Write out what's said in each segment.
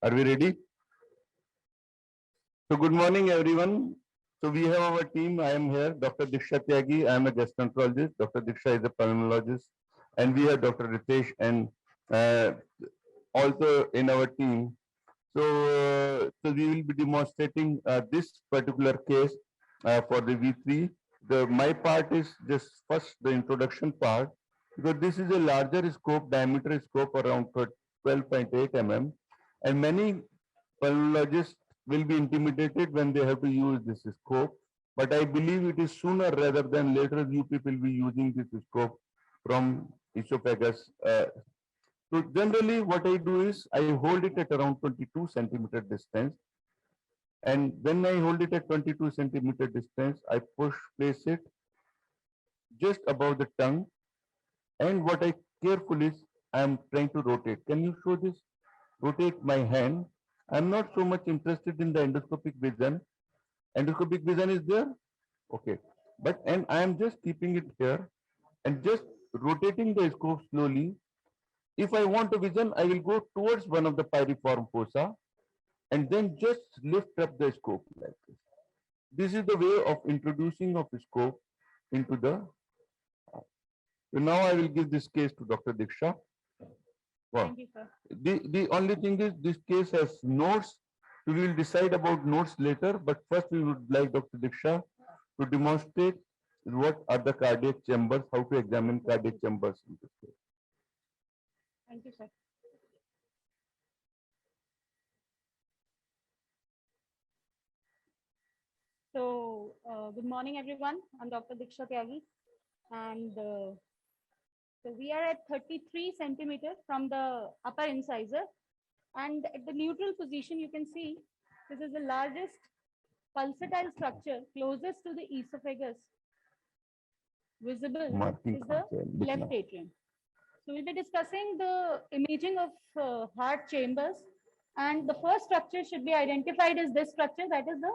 Are we ready? So good morning, everyone. So we have our team. I am here, Dr. Diksha Tyagi. I am a gastroenterologist. Dr. Diksha is a pulmonologist. And we have Dr. Ritesh and also in our team. So we will be demonstrating this particular case for the V3. My part is just first the introduction part, because this is a larger scope, diameter scope around 12.8 mm, and many pulmonologists will be intimidated when they have to use this scope. But I believe it is sooner rather than later you people will be using this scope from esophagus. So generally what I do is I hold it at around 22 centimeter distance. And when I hold it at 22 centimeter distance, I place it just above the tongue. And what I carefully is I am trying to rotate. Can you show this? Rotate my hand. I'm not so much interested in the endoscopic vision. Endoscopic vision is there. Okay. And I am just keeping it here and just rotating the scope slowly. If I want a vision, I will go towards one of the pyriform fossa and then just lift up the scope like this. This is the way of introducing of the scope into the. So now I will give this case to Dr. Diksha. Wow. Thank you, sir. The only thing is this case has notes. We will decide about notes later, but first we would like Dr. Diksha to demonstrate what are the cardiac chambers, how to examine cardiac chambers in this case. Thank you, sir. So, good morning, everyone. I'm Dr. Diksha Tyagi, and so we are at 33 centimeters from the upper incisor, and at the neutral position, you can see this is the largest pulsatile structure closest to the esophagus. Visible is the left atrium. So we'll be discussing the imaging of heart chambers, and the first structure should be identified as this structure, that is the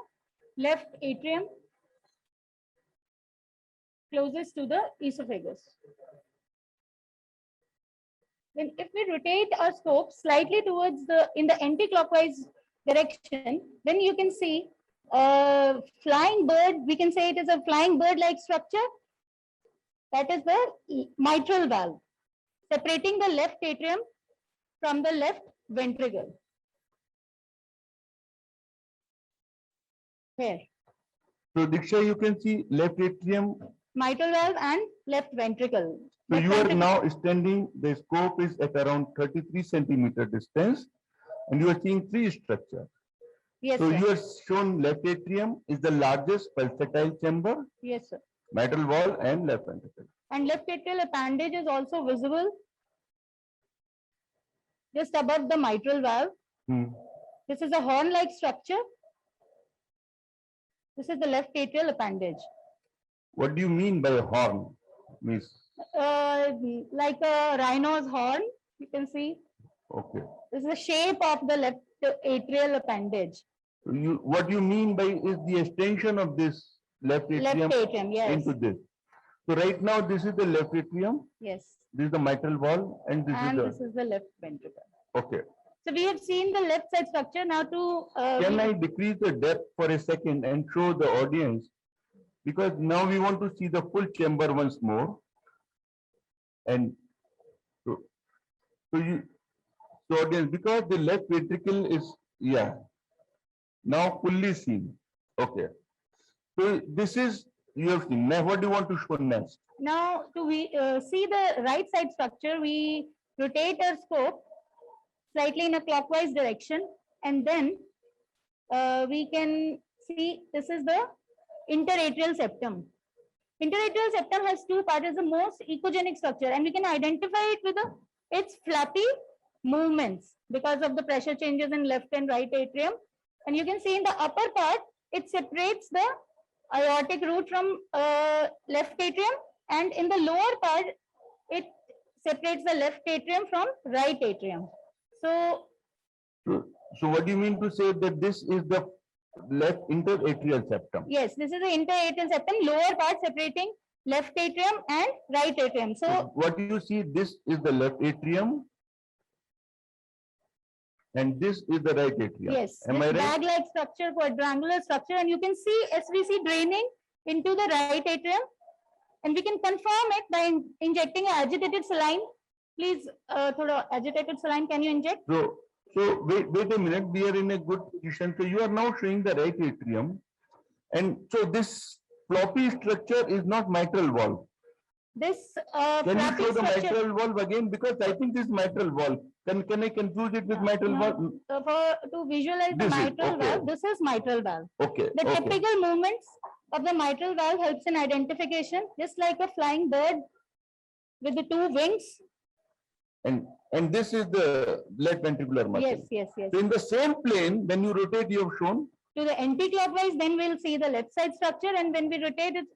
left atrium closest to the esophagus. Then if we rotate our scope slightly towards in the anti-clockwise direction, then you can see a flying bird. We can say it is a flying bird-like structure. That is the mitral valve, separating the left atrium from the left ventricle. Here. So Diksha, you can see left atrium, mitral valve and left ventricle. So you are now extending, the scope is at around 33 centimeter distance, and you are seeing three structures. Yes, so sir. You are shown left atrium is the largest pulsatile chamber. Yes, sir. Mitral valve and left ventricle. And left atrial appendage is also visible just above the mitral valve. This is a horn-like structure. This is the left atrial appendage. What do you mean by horn, Miss? Like a rhino's horn, you can see. Okay. This is the shape of the left atrial appendage. What you mean by is the extension of this left atrium, yes, into this. So right now this is the left atrium. Yes. This is the mitral valve, and this is the left ventricle. Okay. So we have seen the left side structure. Now to can I decrease the depth for a second and show the audience, because now we want to see the full chamber once more. And so audience, because the left ventricle is now fully seen. Okay. So this is you have seen. Now what do you want to show next? Now to see the right side structure, we rotate our scope slightly in a clockwise direction, and then we can see this is the interatrial septum. Interatrial septum has two parts. It's the most echogenic structure, and we can identify it with its flappy movements because of the pressure changes in left and right atrium. And you can see in the upper part, it separates the aortic root from left atrium, and in the lower part, it separates the left atrium from right atrium. So what do you mean to say that this is the left interatrial septum? Yes, this is the interatrial septum, lower part separating left atrium and right atrium. So what do you see? This is the left atrium. and this is the right atrium. Yes, Am I this right? bag-like structure, quadrangular structure, and you can see SVC draining into the right atrium, and we can confirm it by injecting an agitated saline. Please, thoda agitated saline, can you inject? So wait a minute. We are in a good position. So you are now showing the right atrium, and so this floppy structure is not mitral valve. This Can you floppy show the structure. mitral valve again? Because I think this is mitral valve. Can I confuse it with mitral valve? To visualize the This is, mitral okay. valve, this is mitral valve. Okay. The okay. typical movements of the mitral valve helps in identification, just like a flying bird with the two wings. And this is the left ventricular muscle. Yes, yes, yes. So in the same plane, when you rotate, you have shown. To the anti-clockwise, then we'll see the left side structure, and when we rotate it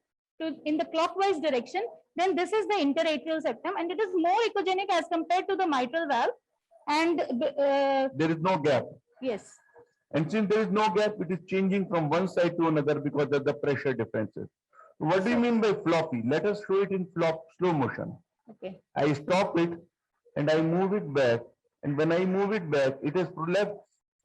to in the clockwise direction, then this is the interatrial septum, and it is more echogenic as compared to the mitral valve. And there is no gap. Yes. And since there is no gap, it is changing from one side to another because of the pressure differences. What do you mean by floppy? Let us show it in slow motion. Okay. I stop it and I move it back, and when I move it back, it is left.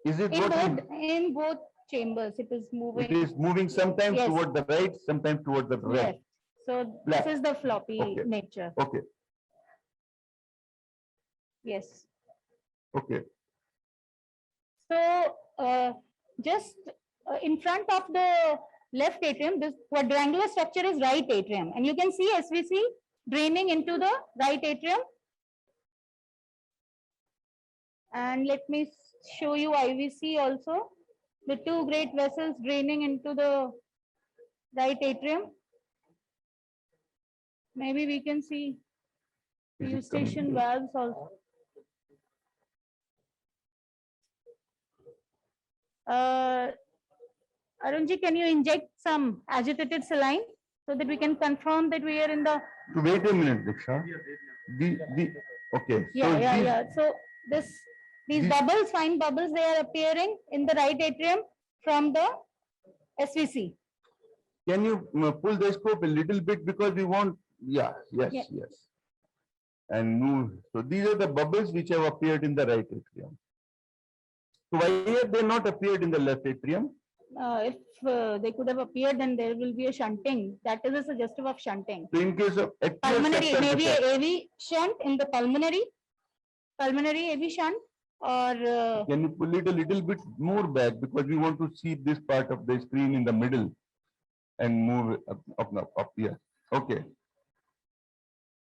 Is it in both chambers? It is moving. It is moving sometimes Yes. toward the right, sometimes toward the left. Yes. So this is the floppy nature. Okay. Yes. Okay. So just in front of the left atrium, this quadrangular structure is right atrium, and you can see SVC draining into the right atrium. And let me show you IVC also. The two great vessels draining into the right atrium. Maybe we can see Eustachian valves also. Arunji, can you inject some agitated saline so that we can confirm that we are in the. Wait a minute, Diksha. Okay. Yeah. So these bubbles, fine bubbles, they are appearing in the right atrium from the SVC. Can you pull the scope a little bit, because we want, yes. And move. So these are the bubbles which have appeared in the right atrium. So why have they not appeared in the left atrium? If they could have appeared, then there will be a shunting. That is a suggestive of shunting. So in case of pulmonary, maybe a AV shunt in the pulmonary AV shunt, or can you pull it a little bit more back, because we want to see this part of the screen in the middle and move it up here. Okay.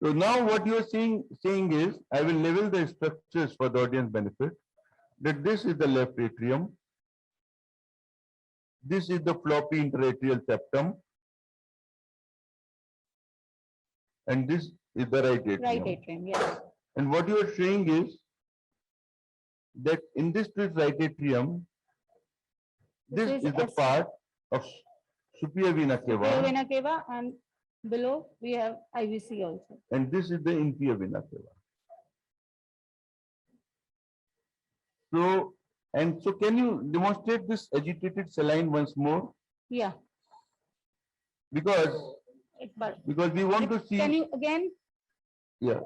So now what you are saying is, I will level the structures for the audience benefit, that this is the left atrium. This is the floppy interatrial septum. And this is the right atrium. Right atrium, yes. And what you are saying is that in this right atrium, this is the part of superior vena cava. Superior vena cava, and below we have IVC also. And this is the inferior vena cava. So can you demonstrate this agitated saline once more? Yeah. Because we want to see. Can you again? Yeah.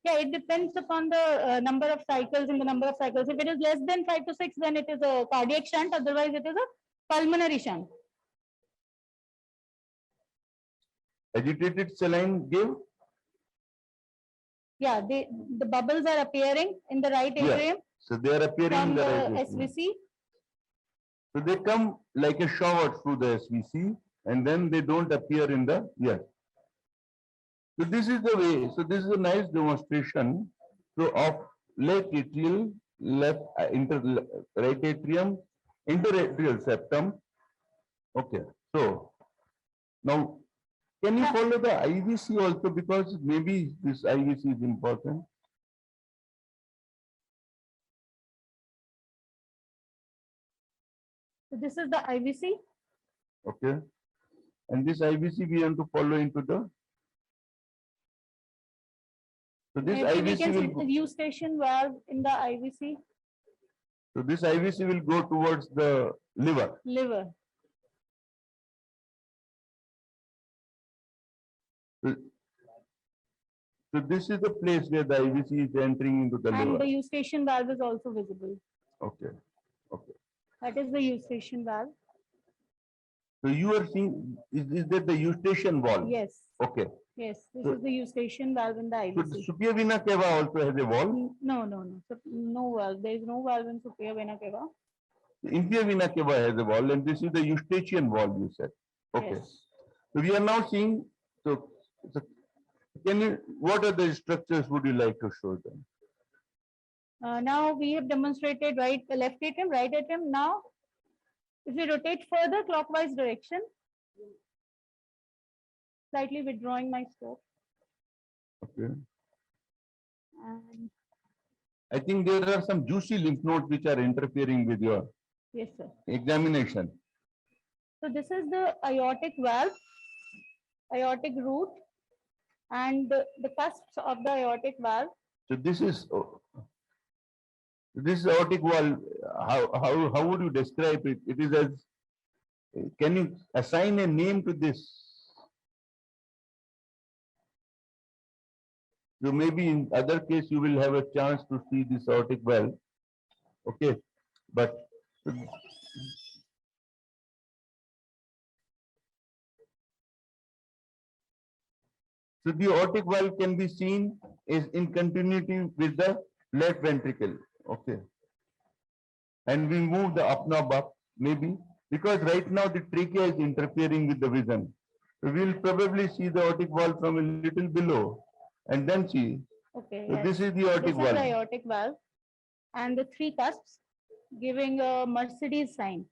Yeah, it depends upon the number of cycles in the number of cycles. If it is less than 5 to 6, then it is a cardiac shunt. Otherwise, it is a pulmonary shunt. Agitated saline give? Yeah, the bubbles are appearing in the right atrium. So they are appearing in the right atrium. SVC. So they come like a shower through the SVC, and then they don't appear in the, So this is the way. So this is a nice demonstration of left atrial, right atrium, interatrial septum. Okay. So now, can you follow the IVC also, because maybe this IVC is important? So this is the IVC. Okay. And this IVC we want to follow into the. So this Maybe we IVC can see will. the Eustachian valve in the IVC. So this IVC will go towards the liver. Liver. So this is the place where the IVC is entering into the And liver. the eustachian valve is also visible. Okay. Okay. That is the eustachian valve. So you are seeing, is that the eustachian valve? Yes. Okay. Yes, this So- is the eustachian valve in the So the IVC. superior vena cava also has a valve. No, no, no. So, no valve. There is no valve in superior vena cava. The inferior vena cava has a valve, and this is the eustachian valve, you said. Okay. Yes. So we are now seeing, so can you, what are the structures would you like to show them? Now we have demonstrated left atrium, right atrium. Now, if we rotate further clockwise direction, slightly withdrawing my scope, Okay. and I think there are some juicy lymph nodes which are interfering with your yes, sir. examination. So this is the aortic valve, aortic root, and the cusps of the aortic valve. So this aortic valve. How would you describe it? It is as. Can you assign a name to this? So maybe in other case you will have a chance to see this aortic valve. Okay, but so the aortic valve can be seen is in continuity with the left ventricle. Okay, and we move the apna up maybe because right now the trachea is interfering with the vision. So we will probably see the aortic valve from a little below and then see. Okay. So yes. this is the aortic This is valve. the aortic valve, and the three cusps giving a Mercedes sign.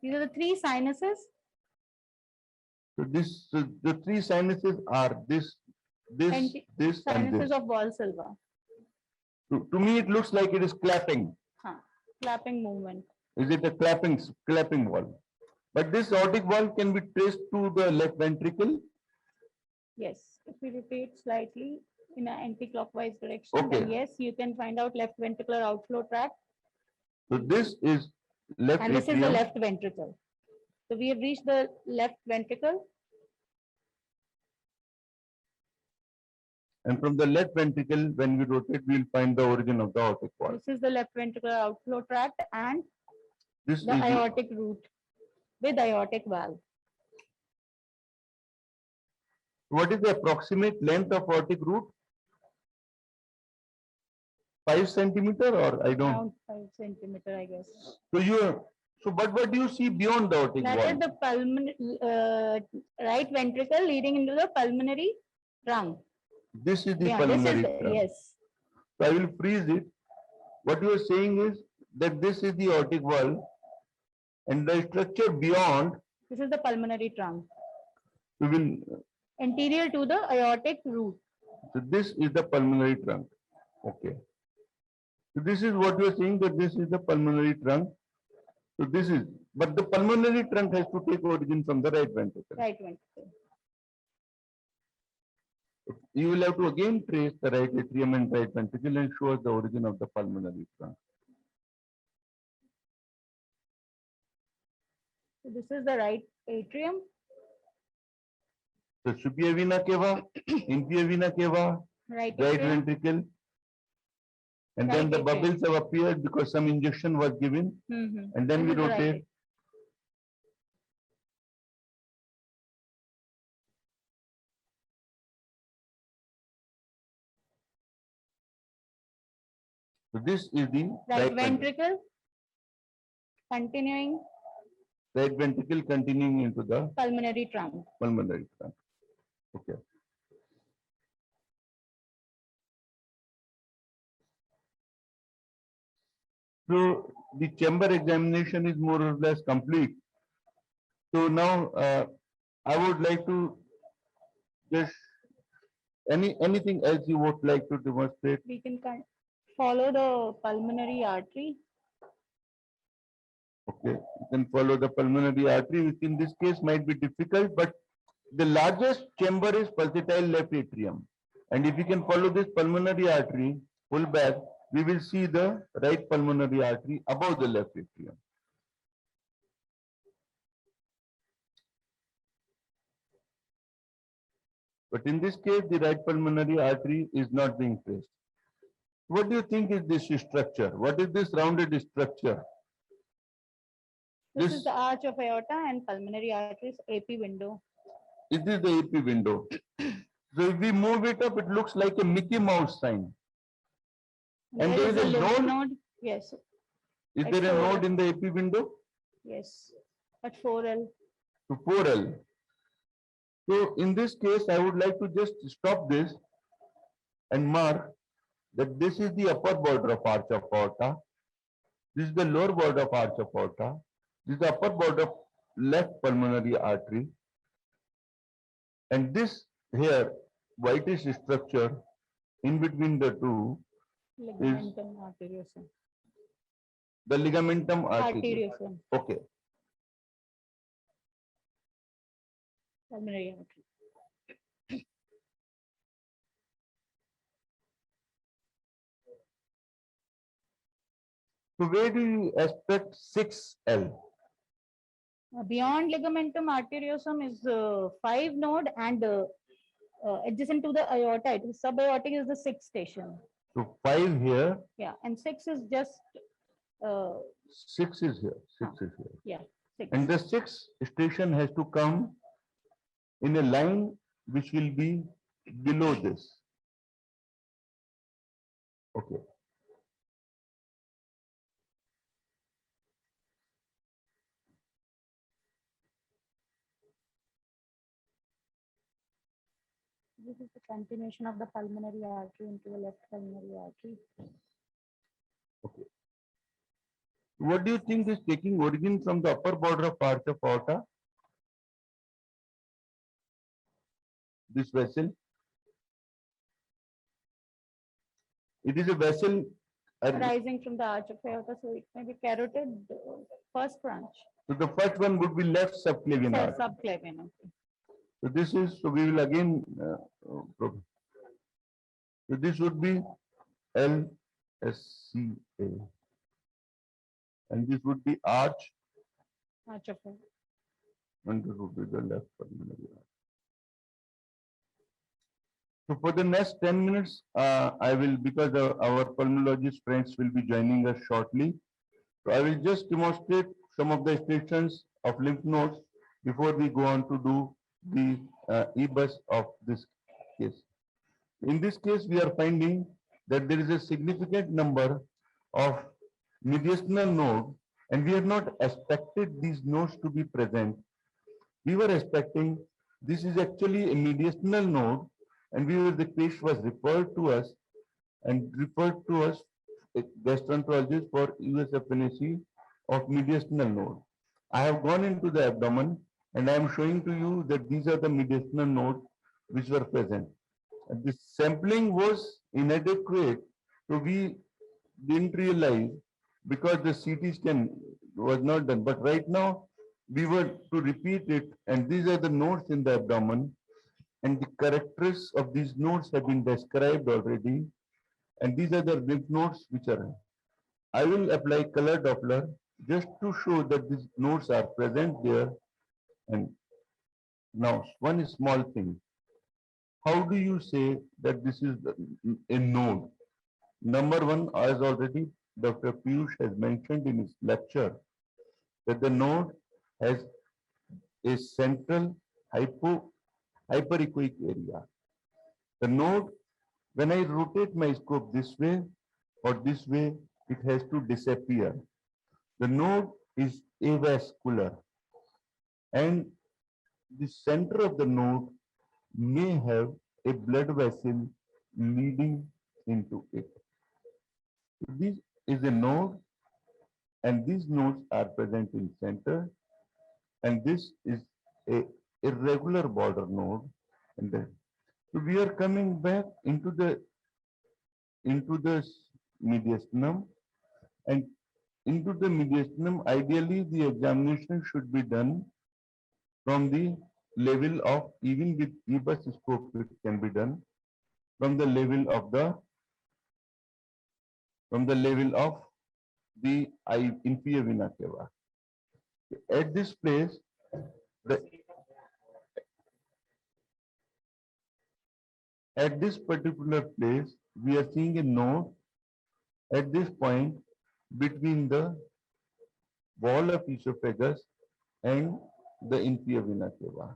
These are the three sinuses. So the three sinuses are this, And this, and Sinuses this. of Valsalva. To me, it looks like it is clapping. Clapping movement. Is it a clapping valve? But this aortic valve can be traced to the left ventricle. Yes. If we rotate slightly in an anti-clockwise direction, Okay. then yes, you can find out left ventricular outflow tract. So this is left And this is the atrium. left ventricle. So we have reached the left ventricle. And from the left ventricle, when we rotate, we will find the origin of the aortic valve. This is the left ventricular outflow tract and This the is aortic root with aortic valve. what is the approximate length of aortic root? 5 centimeter or I don't. Around 5 centimeter, I guess. So but what do you see beyond the aortic That valve? is the pulmonary right ventricle leading into the pulmonary trunk. This is the Yeah, pulmonary this is trunk. yes. So I will freeze it. What you are saying is that this is the aortic valve and the structure beyond This is the pulmonary trunk. we will. Anterior to the aortic root. So this is the pulmonary trunk. Okay. So this is what you are saying that this is the pulmonary trunk. So this is, but the pulmonary trunk has to take origin from the right ventricle. Right ventricle. You will have to again trace the right atrium and right ventricle and show us the origin of the pulmonary trunk. So this is the right atrium. So superior vena cava, inferior vena cava, Right right atrium. ventricle. And Right then the atrium. bubbles have appeared because some injection was given. And then we This is the right rotate. atrium. So this is the Right ventricle. Continuing right ventricle continuing into the pulmonary trunk. pulmonary trunk. Okay. So the chamber examination is more or less complete. So now I would like to just anything else you would like to demonstrate? We can follow the pulmonary artery. Okay, you can follow the pulmonary artery, which in this case might be difficult, but the largest chamber is pulsatile left atrium. And if you can follow this pulmonary artery, pull back, we will see the right pulmonary artery above the left atrium. But in this case, the right pulmonary artery is not being traced. What do you think is this structure? What is this rounded structure? This is the arch of aorta and pulmonary arteries AP window. It is the AP window. So if we move it up, it looks like a Mickey Mouse sign. And there is a node. Yes. Is there a node in the AP window? Yes. At 4L. To 4L. So in this case, I would like to just stop this and mark that this is the upper border of arch of aorta. This is the lower border of arch of aorta. This is the upper border of left pulmonary artery. And this here, whitish structure in between the two is Ligamentum arteriosum. the ligamentum arteriosum. Arteriosum. Okay. Pulmonary artery. So where do you expect 6L? Beyond ligamentum arteriosum is 5 node and adjacent to the aorta. It is subaortic is the 6th station. So 5 here. Yeah, and 6 is just. 6 is here. 6 is here. Yeah. 6. And the 6th station has to come in a line which will be below this. Okay. This is the continuation of the pulmonary artery into the left pulmonary artery. Okay. What do you think is taking origin from the upper border of arch of aorta? This vessel. It is a vessel arising from the arch of aorta, so it may be carotid first branch. So the first one would be left subclavian artery. Subclavian. Okay. So this is, so we will again, so this would be LSCA. And this would be arch. Arch of aorta. And this would be the left pulmonary artery. So for the next 10 minutes, I will, because our pulmonologist friends will be joining us shortly. So I will just demonstrate some of the stations of lymph nodes before we go on to do the EBUS of this case. In this case, we are finding that there is a significant number of mediastinal nodes, and we have not expected these nodes to be present. We were expecting this is actually a mediastinal node, and the patient was referred to us a gastroenterologist for EBUS FNAC of mediastinal node. I have gone into the abdomen and I am showing to you that these are the mediastinal nodes which were present. And the sampling was inadequate, so we didn't realize because the CT scan was not done. But right now we were to repeat it, and these are the nodes in the abdomen, and the characteristics of these nodes have been described already, and these are the lymph nodes which are. I will apply color Doppler just to show that these nodes are present there. And now one small thing. How do you say that this is a node? Number one, as already Dr. Piyush has mentioned in his lecture, that the node has a central hyperechoic area. The node, when I rotate my scope this way or this way, it has to disappear. The node is avascular, and the center of the node may have a blood vessel leading into it. This is a node, and these nodes are present in center, and this is a irregular border node. And then, so we are coming back into the mediastinum, and into the mediastinum, ideally the examination should be done from the level of, even with EBUS scope it can be done from the level of the inferior vena cava. At this place, At this particular place, we are seeing a node at this point between the wall of esophagus and the inferior vena cava.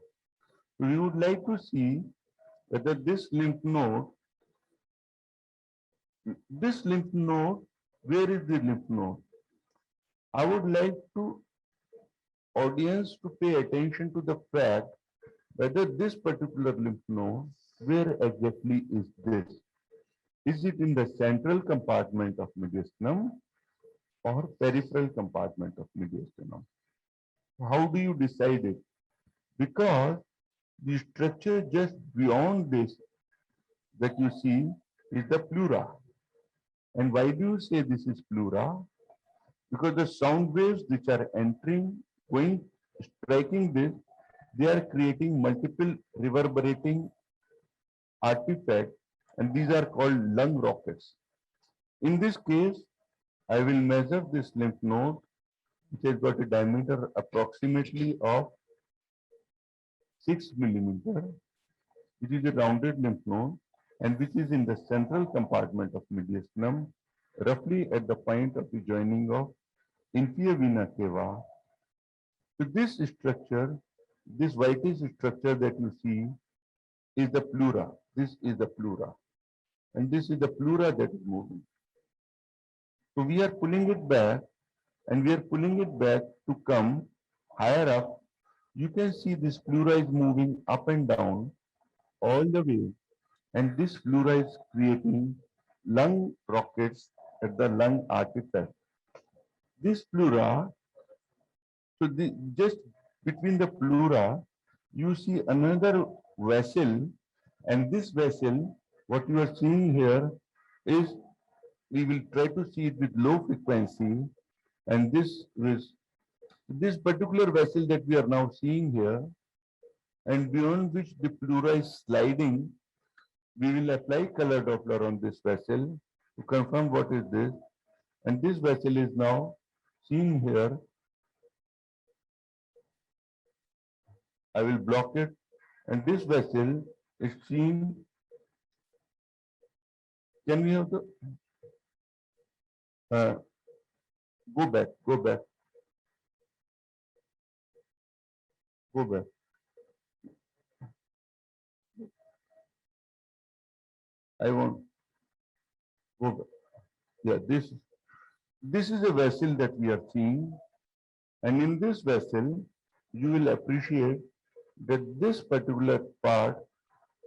We would like to see whether this lymph node, where is the lymph node? I would like to audience to pay attention to the fact whether this particular lymph node, where exactly is this? Is it in the central compartment of mediastinum or peripheral compartment of mediastinum? How do you decide it? Because the structure just beyond this that you see is the pleura. And why do you say this is pleura? Because the sound waves which are entering, going, striking this, they are creating multiple reverberating artifacts, and these are called lung rockets. In this case, I will measure this lymph node, which has got a diameter approximately of 6 millimeter, which is a rounded lymph node, and which is in the central compartment of mediastinum, roughly at the point of the joining of inferior vena cava. So this structure, this whitish structure that you see is the pleura. This is the pleura. And this is the pleura that is moving. So we are pulling it back, and we are pulling it back to come higher up. You can see this pleura is moving up and down all the way. And this pleura is creating lung rockets at the lung artifact. This pleura, just between the pleura, you see another vessel, and this vessel, what you are seeing here is, we will try to see it with low frequency, and this particular vessel that we are now seeing here, and beyond which the pleura is sliding, we will apply color Doppler on this vessel to confirm what is this, and this vessel is now seen here. I will block it, and this vessel is seen. Can we have the go back, go back, go back. I want go back. Yeah, this is a vessel that we are seeing, and in this vessel, you will appreciate that this particular part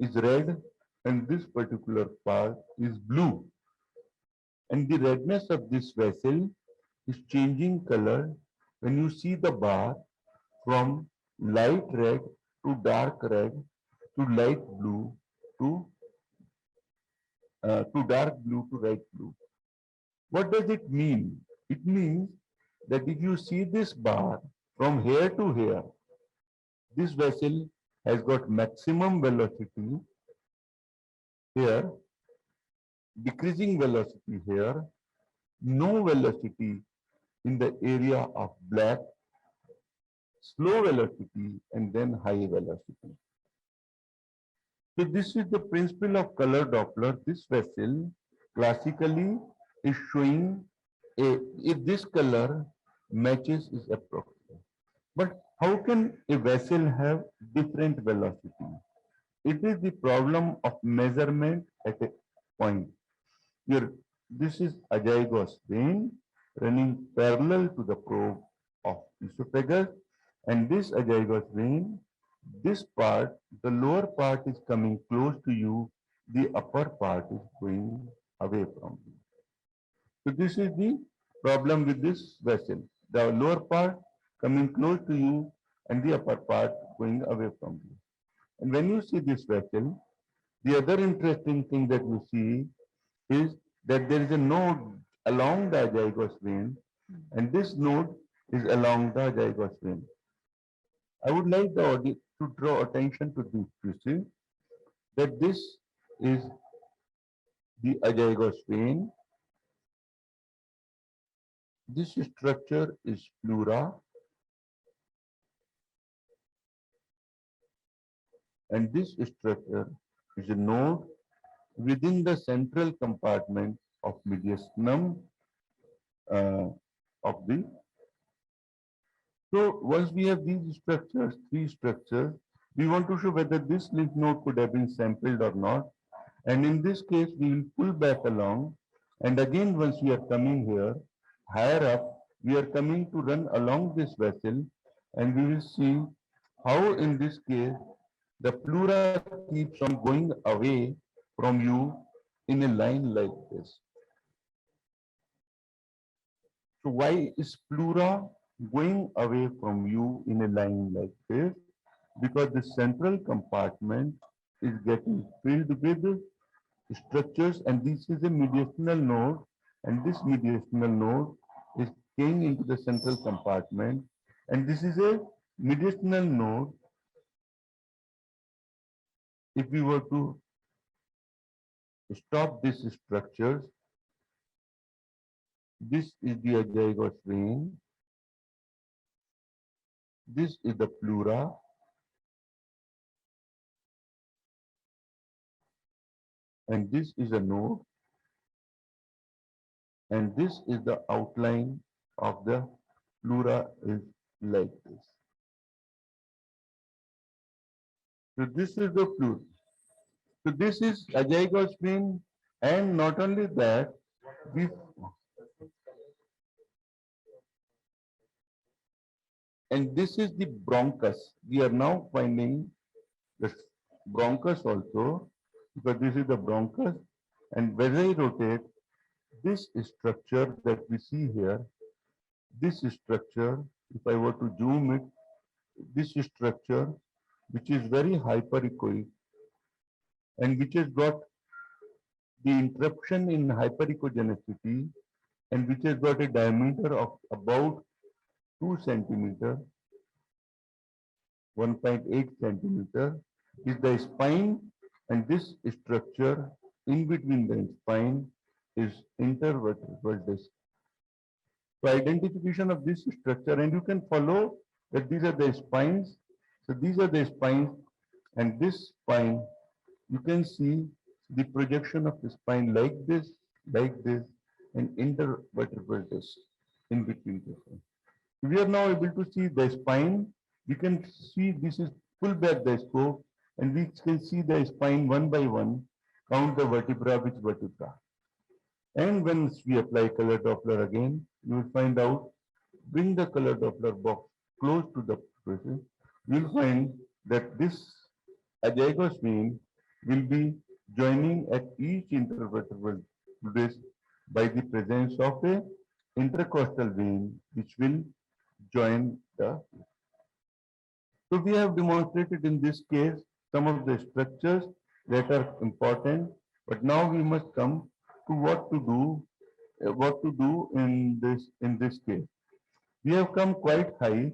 is red and this particular part is blue. And the redness of this vessel is changing color when you see the bar from light red to dark red to light blue to dark blue to light blue. What does it mean? It means that if you see this bar from here to here, this vessel has got maximum velocity here, decreasing velocity here, no velocity in the area of black, slow velocity, and then high velocity. So this is the principle of color Doppler. This vessel classically is showing if this color matches is approximate. But how can a vessel have different velocity? It is the problem of measurement at a point. Here, this is azygos vein running parallel to the probe of esophagus, and this azygos vein, this part, the lower part is coming close to you, the upper part is going away from you. So this is the problem with this vessel. The lower part coming close to you and the upper part going away from you. And when you see this vessel, the other interesting thing that you see is that there is a node along the azygos vein, and this node is along the azygos vein. I would like the audience to draw attention to this. You see that this is the azygos vein. This structure is pleura, and this structure is a node within the central compartment of mediastinum uh, of the. So once we have these structures, three structures, we want to show whether this lymph node could have been sampled or not. And in this case, we will pull back along. And again, once we are coming here, higher up, we are coming to run along this vessel. And we will see how in this case, the pleura keeps on going away from you in a line like this. So why is pleura going away from you in a line like this? Because the central compartment is getting filled with structures, and this is a mediastinal node, and this mediastinal node is came into the central compartment, and this is a mediastinal node. If we were to stop these structures, this is the azygos vein, this is the pleura, and this is a node, and this is the outline of the pleura is like this. So this is the pleura. So this is azygos vein, and not only that, we and this is the bronchus. We are now finding the bronchus also, because this is the bronchus, and when I rotate this structure that we see here, this structure, if I were to zoom it, this structure, which is very hyperechoic and which has got the interruption in hyperechogenicity and which has got a diameter of about 2 centimeter, 1.8 centimeter, is the spine, and this structure in between the spine is intervertebral disc. So identification of this structure, and you can follow that these are the spines. So these are the spines, and this spine, you can see the projection of the spine like this, and intervertebral disc in between the spine. We are now able to see the spine. We can see this is pull back the scope, and we can see the spine one by one, count the vertebra, which vertebra. And once we apply color Doppler again, you will find out, bring the color Doppler box close to the person, you will find that this azygos vein will be joining at each intervertebral disc by the presence of a intercostal vein, which will join the. So we have demonstrated in this case some of the structures that are important, but now we must come to what to do in this case. We have come quite high,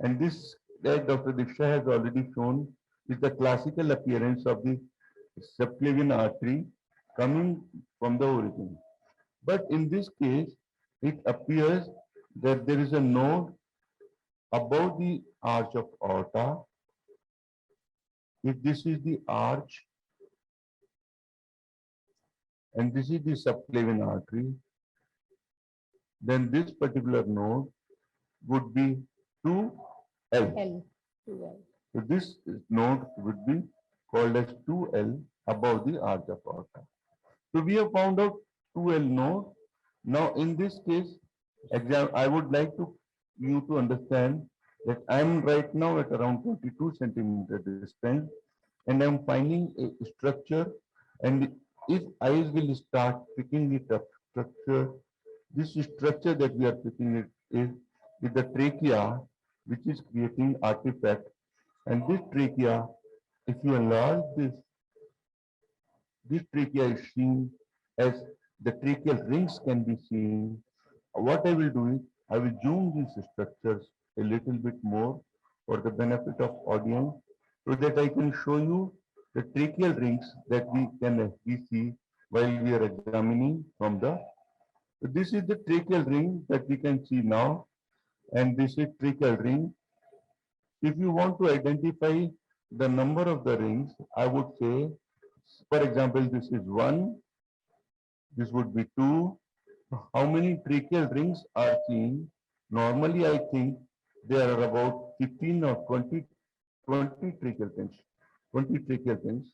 and this that Dr. Diksha has already shown is the classical appearance of the subclavian artery coming from the origin. But in this case, it appears that there is a node above the arch of aorta. If this is the arch, and this is the subclavian artery, then this particular node would be 2L. L. 2L. So this node would be called as 2L above the arch of aorta. So we have found out 2L node. Now in this case, I would like you to understand that I am right now at around 22 centimeter distance, and I am finding a structure, and if eyes will start picking it up, this structure that we are picking it is the trachea, which is creating artifact. And this trachea, if you enlarge this trachea is seen as the tracheal rings can be seen. What I will do is, I will zoom these structures a little bit more for the benefit of audience, so that I can show you the tracheal rings that we see while we are examining from the. So this is the tracheal ring that we can see now, and this is tracheal ring. If you want to identify the number of the rings, I would say For example, this is 1, this would be 2. How many tracheal rings are seen? Normally, I think there are about 15 or 20 tracheal rings, 20 tracheal rings,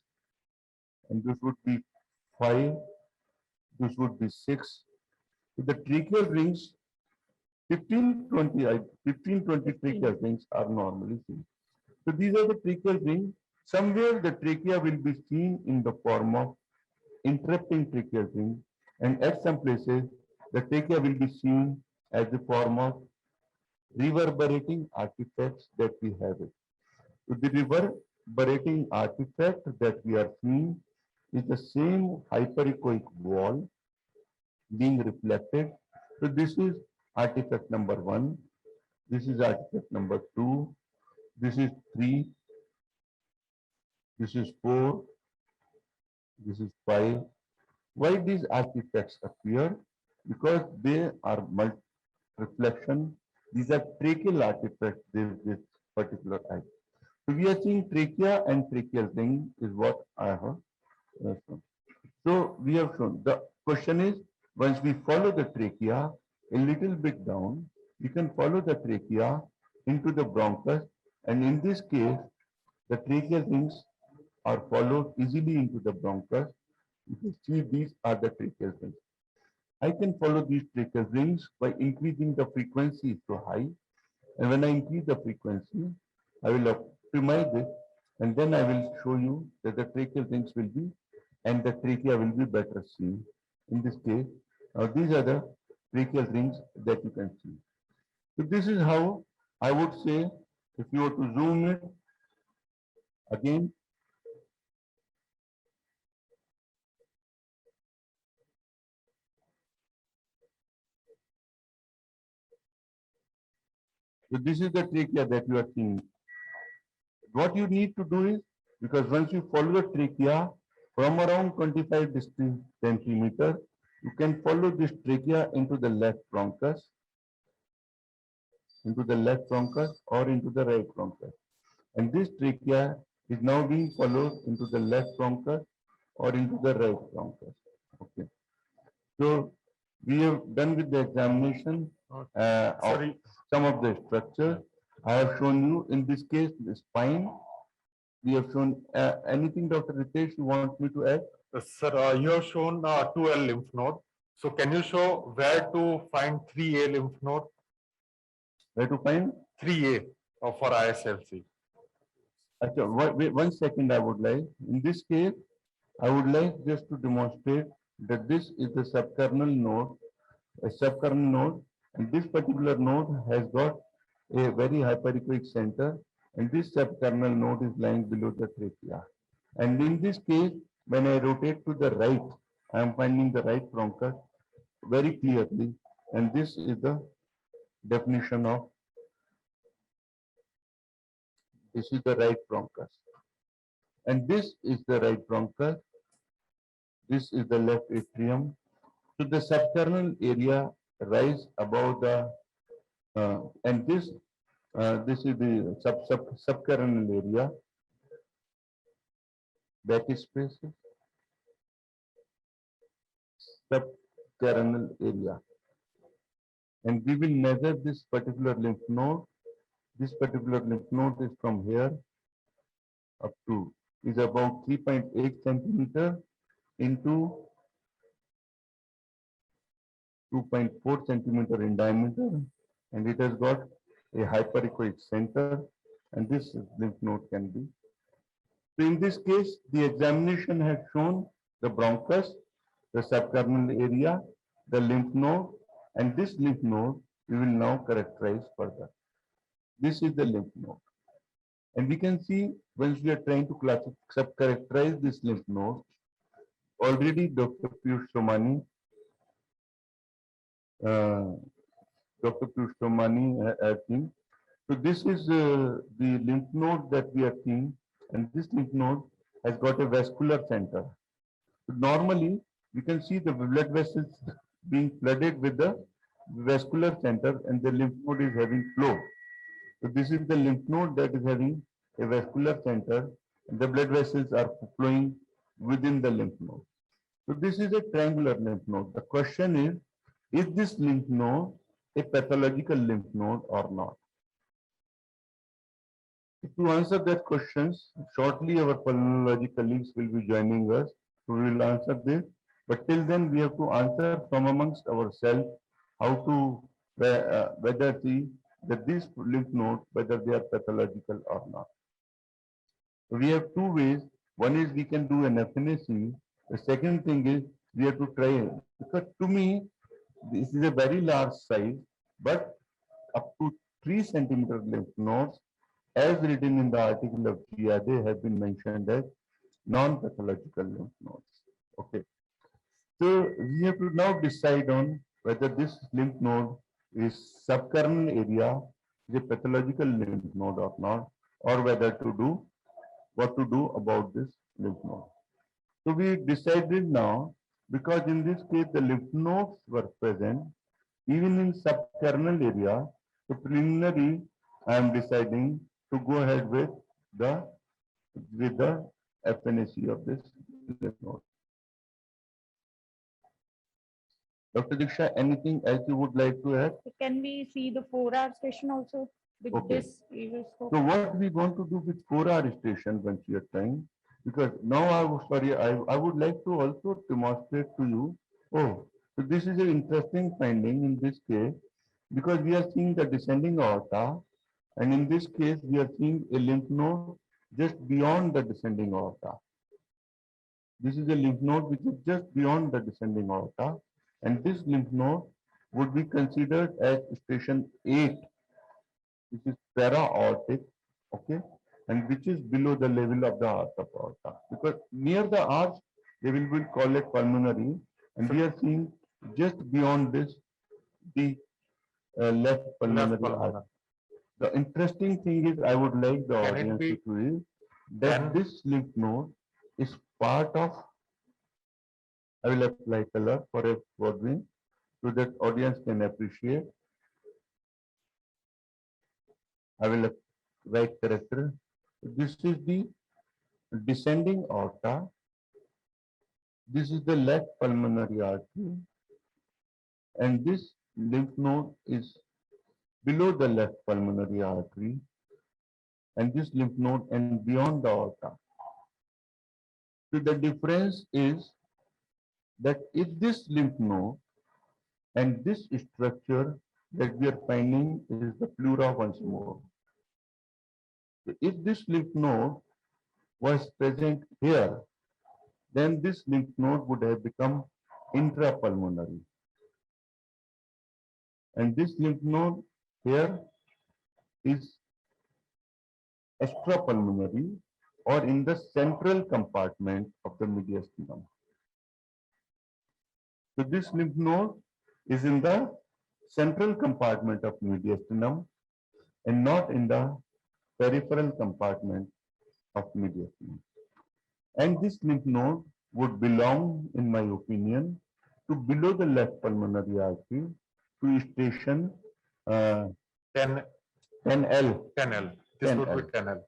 and this would be 5, this would be 6. So the tracheal rings, 15, 20 tracheal rings are normally seen. So these are the tracheal rings. Somewhere the trachea will be seen in the form of interrupting tracheal ring, and at some places the trachea will be seen as the form of reverberating artifacts that we have it. So the reverberating artifact that we are seeing is the same hyperechoic wall being reflected. So this is artifact number 1, this is artifact number 2, this is 3, this is 4, this is 5. Why these artifacts appear? Because they are reflection. These are tracheal artifacts, this particular eye. So we are seeing trachea and tracheal ring is what I have shown. So we have shown. The question is, once we follow the trachea a little bit down, we can follow the trachea into the bronchus, and in this case, the tracheal rings are followed easily into the bronchus. You can see these are the tracheal rings. I can follow these tracheal rings by increasing the frequency to high, and when I increase the frequency, I will optimize it, and then I will show you that the tracheal rings will be, and the trachea will be better seen. In this case, these are the tracheal rings that you can see. So this is how I would say, if you were to zoom it again, so this is the trachea that you are seeing. What you need to do is, because once you follow the trachea from around 25 centimeters, you can follow this trachea into the left bronchus, or into the right bronchus. And this trachea is now being followed into the left bronchus or into the right bronchus. Okay. So we have done with the examination of some of the structure. I have shown you in this case the spine. We have shown anything, Dr. Ritesh, you want me to add? Sir, you have shown 2L lymph node. So can you show where to find 3A lymph node? Where to find? 3A for ISLC. One second, I would like. In this case, I would like just to demonstrate that this is the subcarinal node, a subcarinal node, and this particular node has got a very hyperechoic center, and this subcarinal node is lying below the trachea. And in this case, when I rotate to the right, I am finding the right bronchus very clearly, and this is the definition of, this is the right bronchus. And this is the right bronchus, this is the left atrium. So the subcarinal area rise above the, and this is the subcarinal area, backspace, subcarinal area. And we will measure this particular lymph node. This particular lymph node is from here up to, is about 3.8 centimeter into 2.4 centimeter in diameter, and it has got a hyperechoic center, and this lymph node can be. So in this case, the examination has shown the bronchus, the subcarinal area, the lymph node, and this lymph node we will now characterize further. This is the lymph node. And we can see once we are trying to characterize this lymph node, already Dr. Piyush Somani has seen. So this is the lymph node that we are seeing, and this lymph node has got a vascular center. So normally, we can see the blood vessels being flooded with the vascular center, and the lymph node is having flow. So this is the lymph node that is having a vascular center, and the blood vessels are flowing within the lymph node. So this is a triangular lymph node. The question is this lymph node a pathological lymph node or not? To answer that questions, shortly our pulmonology colleagues will be joining us. We will answer this. But till then, we have to answer from amongst ourselves how to whether that these lymph nodes, whether they are pathological or not. So we have two ways. One is we can do an FNAC. The second thing is we have to try it. Because to me, this is a very large size, but up to 3 centimeter lymph nodes, as written in the article of GIA, they have been mentioned as non-pathological lymph nodes. Okay. So we have to now decide on whether this lymph node is subcarinal area, is a pathological lymph node or not, or whether to do what to do about this lymph node. So we decided now, because in this case the lymph nodes were present even in subcarinal area. So preliminary, I am deciding to go ahead with the FNAC of this lymph node. Dr. Diksha, anything else you would like to add? Can we see the 4-hour session also with Okay. this? So what we going to do with 4-hour station once you are trying? Because now I would like to also demonstrate to you. Oh, so this is an interesting finding in this case, because we are seeing the descending aorta, and in this case we are seeing a lymph node just beyond the descending aorta. This is a lymph node which is just beyond the descending aorta, and this lymph node would be considered as station 8, which is para-aortic, okay, and which is below the level of the arch of aorta. Because near the arch, they will call it pulmonary, and we are seeing just beyond this the left pulmonary arch. The interesting thing is, I would like the audience to see that this lymph node is part of. I will apply color for a wording so that audience can appreciate. I will write character. This is the descending aorta. This is the left pulmonary artery, and this lymph node is below the left pulmonary artery, and this lymph node and beyond the aorta. So the difference is that if this lymph node and this structure that we are finding is the pleura once more. So if this lymph node was present here, then this lymph node would have become intrapulmonary. And this lymph node here is extrapulmonary, or in the central compartment of the mediastinum. So this lymph node is in the central compartment of mediastinum and not in the peripheral compartment of mediastinum. And this lymph node would belong, in my opinion, to below the left pulmonary artery, to station 10L. 10L. This would be 10L.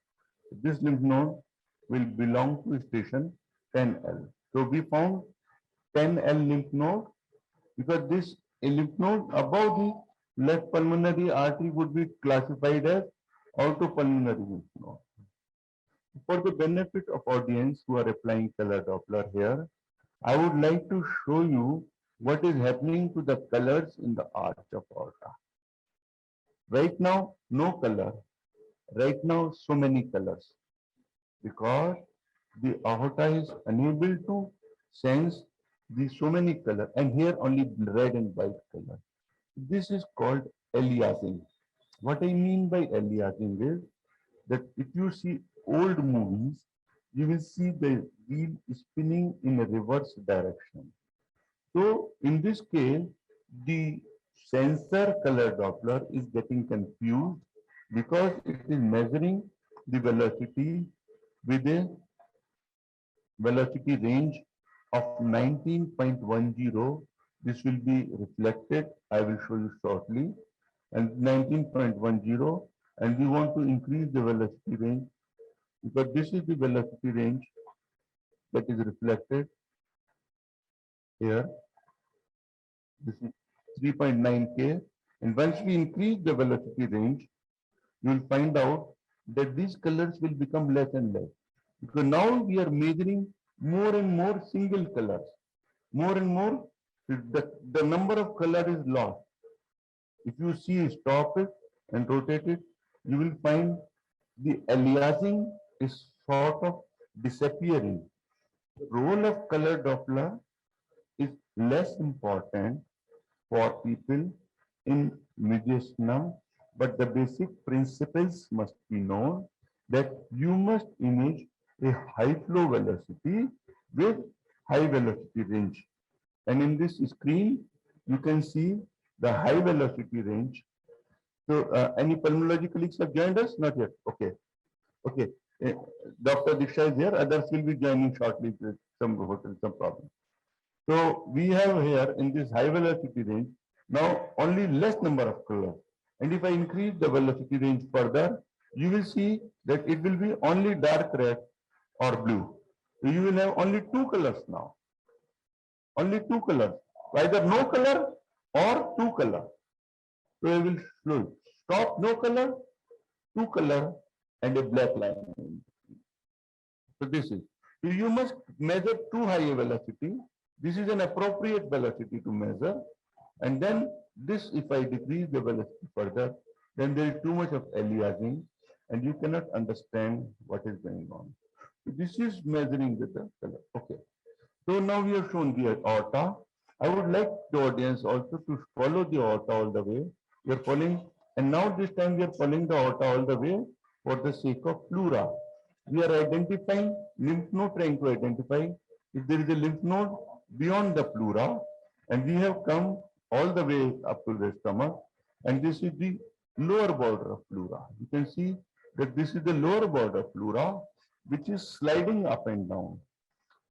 This lymph node will belong to station 10L. So we found 10L lymph node, because this lymph node above the left pulmonary artery would be classified as orthopulmonary lymph node. For the benefit of audience who are applying color Doppler here, I would like to show you what is happening to the colors in the arch of aorta. Right now, no color. Right now, so many colors, because the aorta is unable to sense the so many color, and here only red and white color. This is called aliasing. What I mean by aliasing is that if you see old movies, you will see the wheel spinning in a reverse direction. So in this case, the sensor color Doppler is getting confused because it is measuring the velocity with a velocity range of 19.10. This will be reflected. I will show you shortly. And 19.10, and we want to increase the velocity range, because this is the velocity range that is reflected here. This is 3.9 K. And once we increase the velocity range, you will find out that these colors will become less and less. Because now we are measuring more and more single colors. More and more, the number of color is lost. If you see, stop it and rotate it, you will find the aliasing is sort of disappearing. The role of color Doppler is less important for people in mediastinal, but the basic principles must be known that you must image a high flow velocity with high velocity range. And in this screen, you can see the high velocity range. So any pulmonology colleagues have joined us? Not yet. Okay. Okay. Dr. Diksha is here. Others will be joining shortly with some problem. So we have here in this high velocity range, now only less number of colors. And if I increase the velocity range further, you will see that it will be only dark red or blue. So you will have only two colors now. Only two colors. Either no color or two color. So I will stop no color, two color, and a black line. So this is. So you must measure too high a velocity. This is an appropriate velocity to measure. And then this, if I decrease the velocity further, then there is too much of aliasing and you cannot understand what is going on. So this is measuring with the color. Okay. So now we have shown the aorta. I would like the audience also to follow the aorta all the way. We are following, and now this time we are following the aorta all the way for the sake of pleura. We are identifying lymph node, trying to identify if there is a lymph node beyond the pleura, and we have come all the way up to the stomach, and this is the lower border of pleura. You can see that this is the lower border of pleura, which is sliding up and down.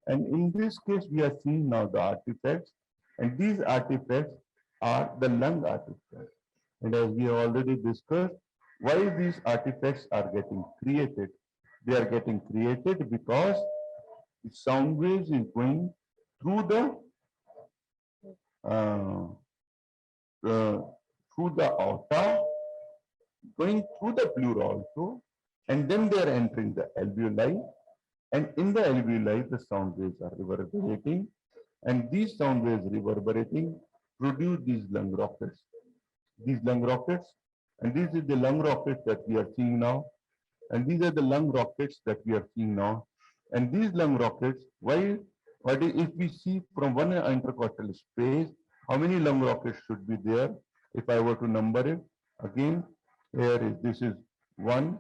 And in this case, we are seeing now the artifacts, and these artifacts are the lung artifacts. And as we have already discussed, why these artifacts are getting created? They are getting created because the sound waves is going through the aorta, going through the pleura also, and then they are entering the alveoli. And in the alveoli, the sound waves are reverberating, and these sound waves reverberating produce these lung rockets. These lung rockets, and this is the lung rockets that we are seeing now, and these are the lung rockets that we are seeing now. And these lung rockets, if we see from one intercostal space, how many lung rockets should be there? If I were to number it, again, this is one.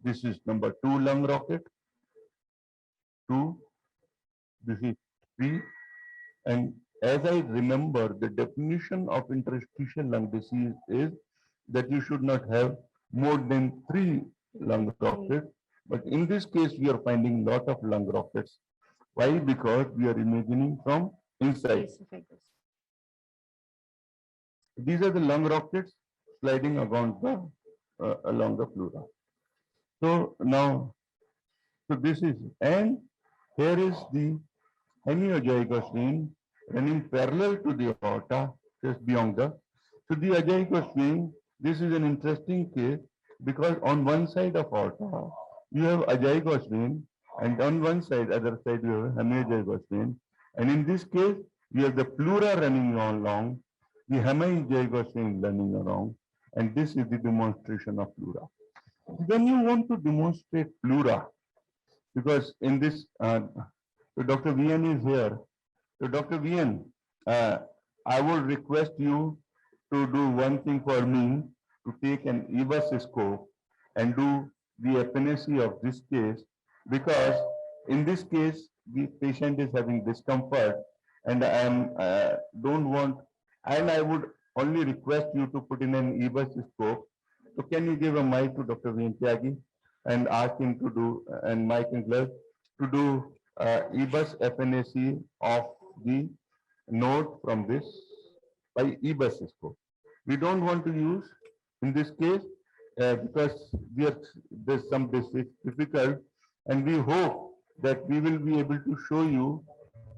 This is number 2 lung rocket, 2, this is 3, and as I remember, the definition of interstitial lung disease is that you should not have more than 3 lung rockets, but in this case, we are finding lot of lung rockets. Why? Because we are imagining from inside. These are the lung rockets sliding along the pleura. So now, this is, and here is the hemiazygous vein running parallel to the aorta, just beyond the. So the azygous vein, this is an interesting case because on one side of aorta, you have azygous vein, and on one side, other side, you have hemiazygous vein. And in this case, you have the pleura running along, the hemiazygous vein running along, and this is the demonstration of pleura. When you want to demonstrate pleura, because in this, so Dr. Vian is here. So Dr. Vian, I would request you to do one thing for me, to take an EBUS scope and do the FNAC of this case, because in this case, the patient is having discomfort, and don't want, and I would only request you to put in an EBUS scope. So can you give a mic to Dr. Vian Tyagi and ask him to do, and mic and gloves, to do EBUS FNAC of the node from this by EBUS scope. We don't want to use in this case because there's some difficult, and we hope that we will be able to show you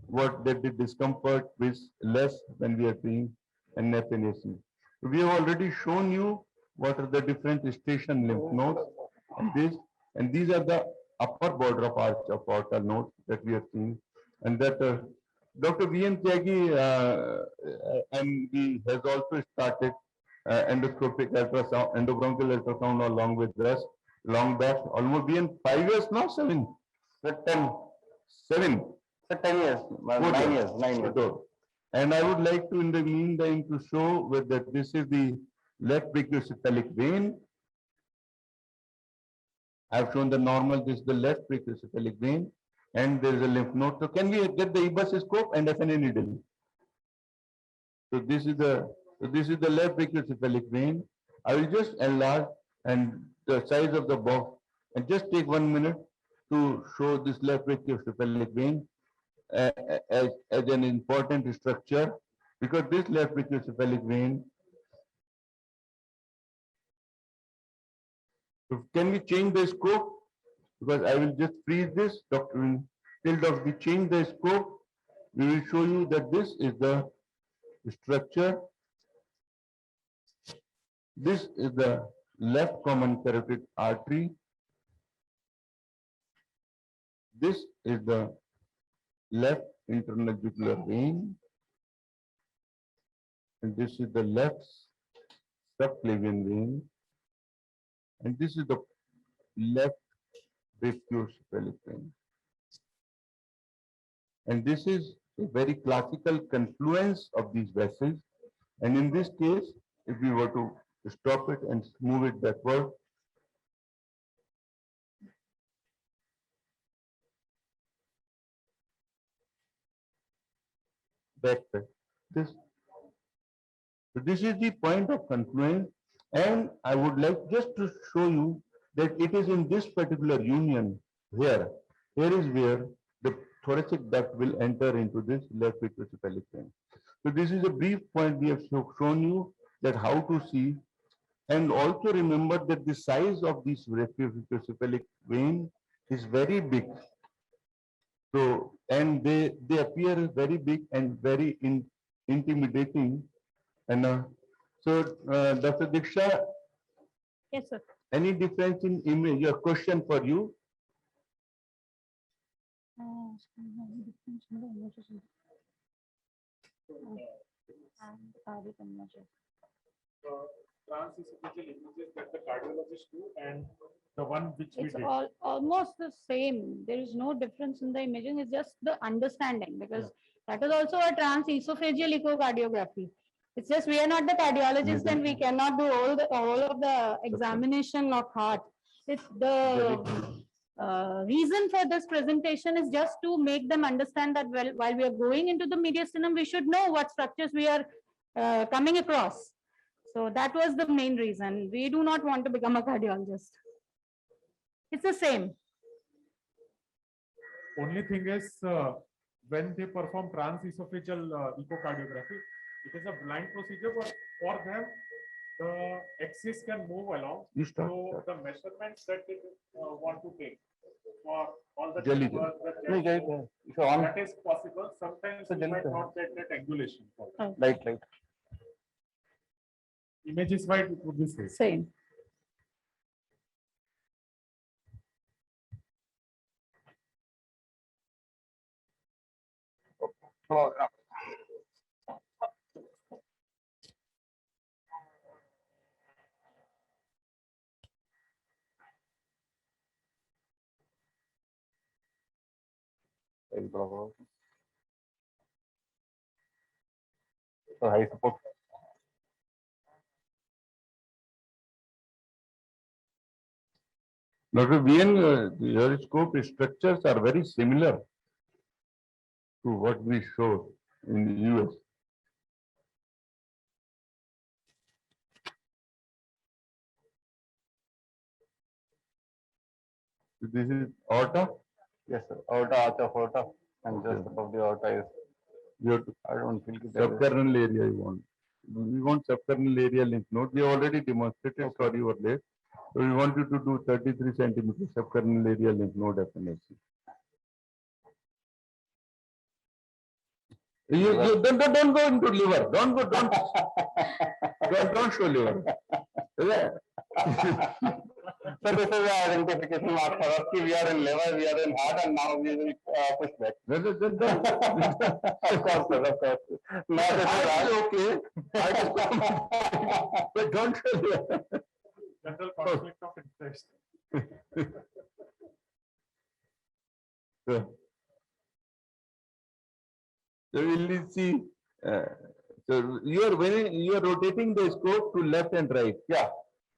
what that the discomfort is less when we are doing NFNAC. We have already shown you what are the different station lymph nodes and these are the upper border of arch of aorta nodes that we are seeing, and that Dr. V.N. Tyagi and he has also started endoscopic ultrasound, endobronchial ultrasound along with us, long back, almost been 5 years now, 7? 10. 7. 10 years, 9 years, 9 years. And I would like to, in the meantime, to show that this is the left brachiocephalic vein. I've shown the normal, this is the left brachiocephalic vein, and there is a lymph node. So can we get the EBUS scope and FNA needle? So this is the left brachiocephalic vein. I will just enlarge and the size of the box and just take 1 minute to show this left brachiocephalic vein as an important structure, because this left brachiocephalic vein. So can we change the scope? Because I will just freeze this. Dr. Till we change the scope, we will show you that this is the structure. This is the left common carotid artery. This is the left internal jugular vein. And this is the left subclavian vein. And this is the left brachiocephalic vein. And this is a very classical confluence of these vessels. And in this case, if we were to stop it and move it backward, this. So this is the point of confluence, and I would like just to show you that it is in this particular union here. Here is where the thoracic duct will enter into this left brachiocephalic vein. So this is a brief point we have shown you that how to see, and also remember that the size of this left brachiocephalic vein is very big. So, and they appear very big and very intimidating. And Dr. Diksha, Yes, sir. any difference in image? Your question for you. Transesophageal images that the cardiologist do and the one which we It's did. almost the same. There is no difference in the imaging. It's just the understanding, because that is also a transesophageal echocardiography. It's just we are not the cardiologists and we cannot do all of the examination of heart. It's the reason for this presentation is just to make them understand that while we are going into the mediastinum, we should know what structures we are coming across. So that was the main reason. We do not want to become a cardiologist. It's the same. Only thing is when they perform transesophageal echocardiography, it is a blind procedure, but for them, the axis can move along. So the measurements that they want to take for all the that is possible. Sometimes you might not get that angulation. Right. Images wise, it would be same. Same. High support. Dr. VN, your scope structures are very similar to what we showed in the US. This is aorta? Yes, sir. Aorta, arch of aorta, and just above the aorta is. I don't feel it. Subcarinal area you want. We want subcarinal area lymph node. We already demonstrated for you earlier. So we want you to do 33 centimeters subcarinal area lymph node FNAC. You don't go into liver. Don't show liver. Yeah. So this is the identification mark for us. We are in liver, we are in heart, and now we will push back. Of course, sir, of course. Now this is okay. But don't show liver. General conflict of interest. So we'll see. So you are rotating the scope to left and right. Yeah,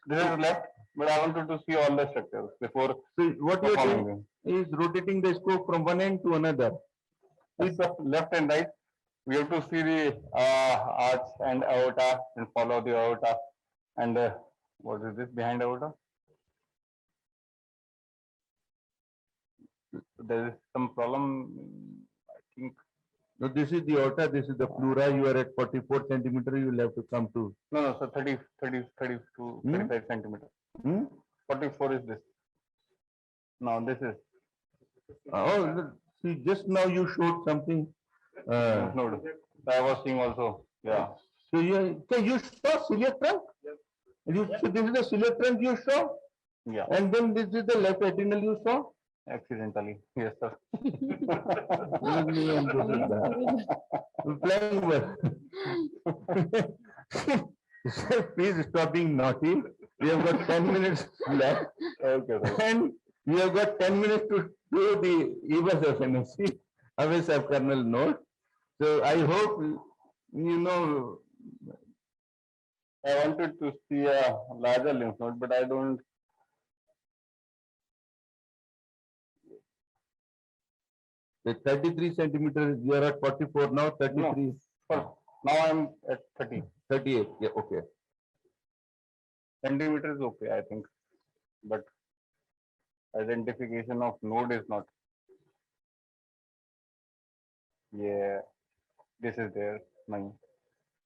this is left, but I wanted to see all the structures before. So what you are performing doing them. is rotating the scope from one end to another. With the left and right, we have to see the arch and aorta and follow the aorta. And what is this behind aorta? There is some problem, I think. No, this is the aorta, this is the pleura. You are at 44 centimeter. You will have to come to. No, so 30 to 35 centimeters. 44 is this. Now this is. See, just now you showed something. No, I was seeing also. Yeah. So you saw celiac trunk? So this is the celiac trunk you saw? Yeah. And then this is the left atrial you saw? Accidentally. Yes, sir. Playing well. Please stop being naughty. We have got 10 minutes left. Okay, sir. And we have got 10 minutes to do the EBUS FNAC, away subcarinal node. So I hope, you know. I wanted to see a larger lymph node, but I don't. The 33 centimeters, you are at 44 now, 33. No, now I'm at 30. 38, yeah, okay. Centimeter is okay, I think. But identification of node is not. Yeah, this is there. No.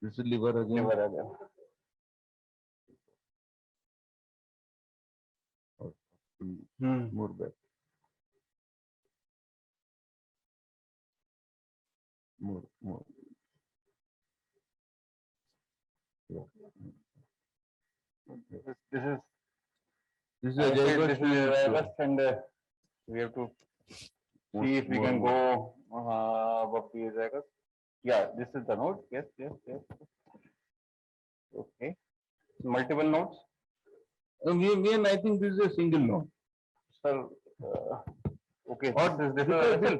This is liver again. Liver again. More back. More. Yeah. This is a IVUS, and we have to see if we can go above the IVUS. Yeah, this is the node. Yes. Okay. Multiple nodes. Again, I think this is a single node. Sir, okay. Or this is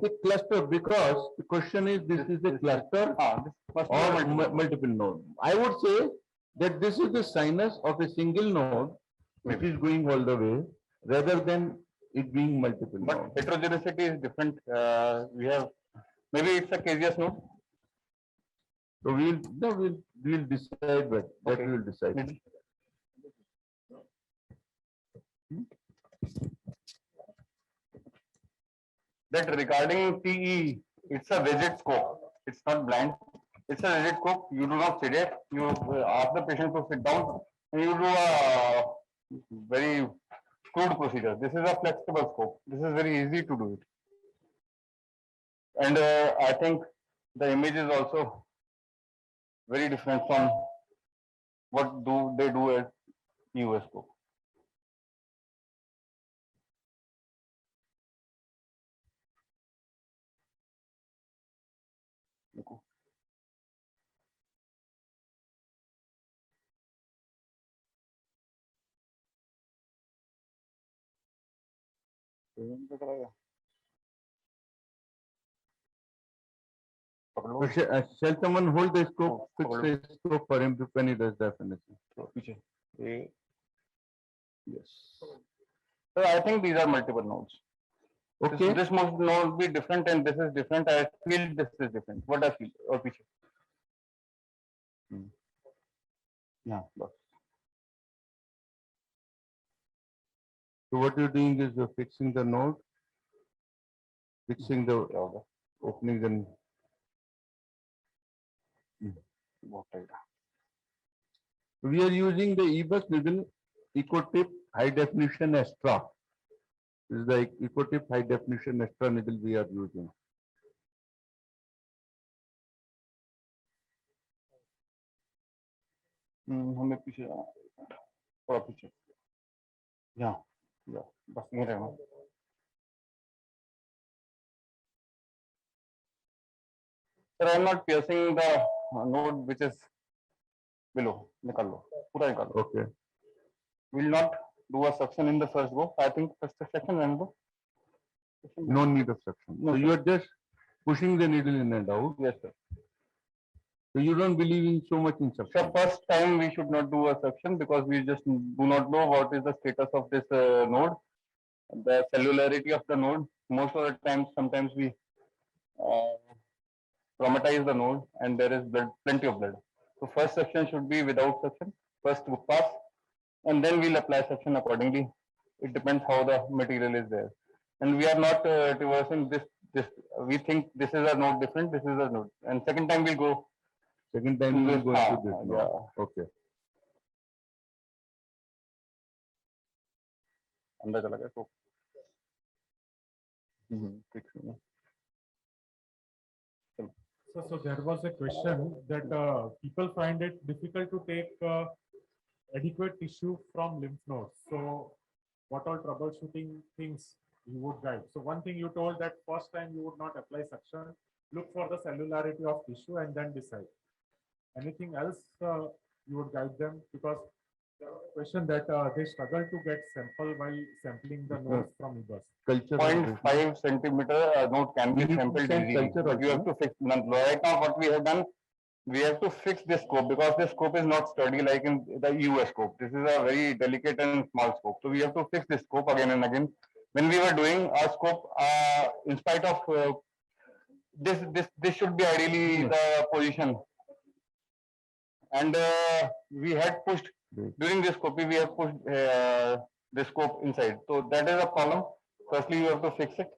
the cluster, because the question is this is a cluster or multiple node. I would say that this is the sinus of a single node which is going all the way, rather than it being multiple but nodes. heterogeneity is different. We have maybe it's a caseous node. So we'll decide, but that we will decide. That regarding TE, it's a rigid scope. It's not blind. It's a rigid scope. You do not sedate. You ask the patient to sit down, and you do a very crude procedure. This is a flexible scope. This is very easy to do it. And I think the image is also very different from what they do at EBUS scope. Shall someone hold the scope, fix the scope for him when he does the FNAC? Yes. So I think these are multiple nodes. Okay. This must not be different, and this is different. I feel this is different. What I feel or picture. Yeah. So what you're doing is you're fixing the node, fixing the openings and. We are using the EBUS needle EcoTip high definition extra. This is the EcoTip high definition extra needle we are using. हमें पीछे जाना थोड़ा पीछे यहाँ बस ये रहना sir I am not piercing the node which is below निकाल लो पूरा निकाल लो Okay. will not do a suction in the first go I think first section रहने दो No need of suction. No, So sir. you are just pushing the needle in and out. yes sir So you don't believe in so much in so suction. first time we should not do a suction because we just do not know what is the status of this node the cellularity of the node most of the times sometimes we traumatize the node and there is blood, plenty of blood. So first section should be without suction, first to pass, and then we'll apply suction accordingly. It depends how the material is there. And we are not reversing this. We think this is a node different, this is a node. And second time we'll go. Second time you will go into this. Yeah. No? Okay. अंदर चला गया तो fix है ना. So there was a question that people find it difficult to take adequate tissue from lymph nodes. So what all troubleshooting things you would guide? So one thing you told that first time you would not apply suction, look for the cellularity of tissue and then decide. Anything else you would guide them? Because there was a question that they struggle to get sample while sampling the nodes from EBUS. Culture. 0.5 centimeter node can be sampled easily, but you have to fix. Right now, what we have done, we have to fix this scope because this scope is not sturdy like in the EUS scope. This is a very delicate and small scope, so we have to fix this scope again and again. When we were doing our scope, in spite of this should be ideally the position, and we had pushed during this copy. We have pushed the scope inside, so that is a problem. Firstly, you have to fix it.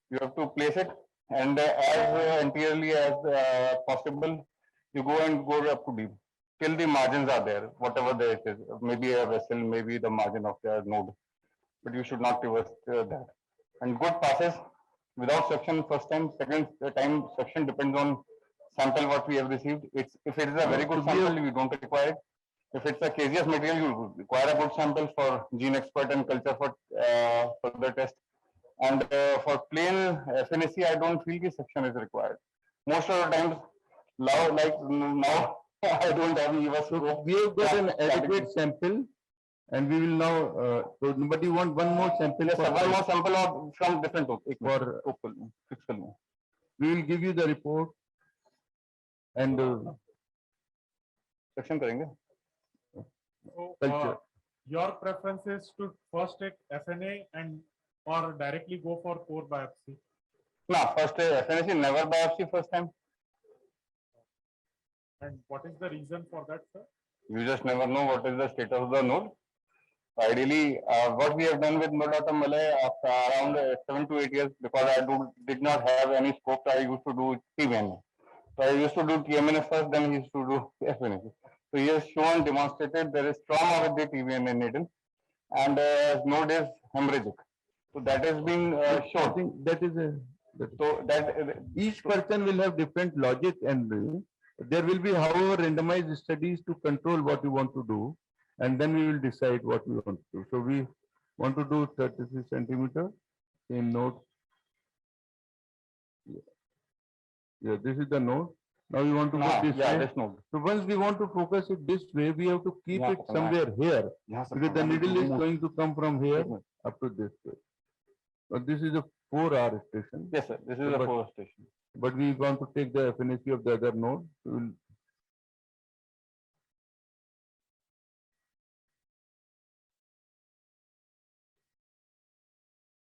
You have to place it, and as anteriorly as possible, you go up to deep till the margins are there, whatever there it is. Maybe a vessel, maybe the margin of the node, but you should not reverse that. And good passes without suction first time. Second time suction depends on sample what we have received. It's if it is a very good sample, we don't require it. If it's a caseous material, you require a good sample for gene expert and culture for the test. And for plain FNAC, I don't feel the suction is required. Most of the times, now, I don't have even. So we have got an adequate sample, and we will now. But you want one more sample? Yes, one more sample from different for fiscal. We will give you the report, and section करेंगे. So, your preference is to first take FNA and or directly go for core biopsy? No, first FNAC never biopsy first time. And what is the reason for that, sir? You just never know what is the status of the node. Ideally, what we have done with Nodatum Malay after around 7 to 8 years, because I did not have any scope, I used to do TMNA. So I used to do TMNA first, then he used to do FNAC. So he has shown, demonstrated there is trauma with the TMNA needle, and node is hemorrhagic. So that has been shown. I think that is a. So that each person will have different logic, and there will be, however, randomized studies to control what you want to do, and then we will decide what we want to do. So we want to do 33 centimeter, same node. Yeah, this is the node. Now we want to go this way. This node. So once we want to focus it this way, we have to keep it somewhere here, because the needle is going to come from here up to this way. But this is a 4R station. Yes, sir. This is a 4 station. But we want to take the FNAC of the other node. We will.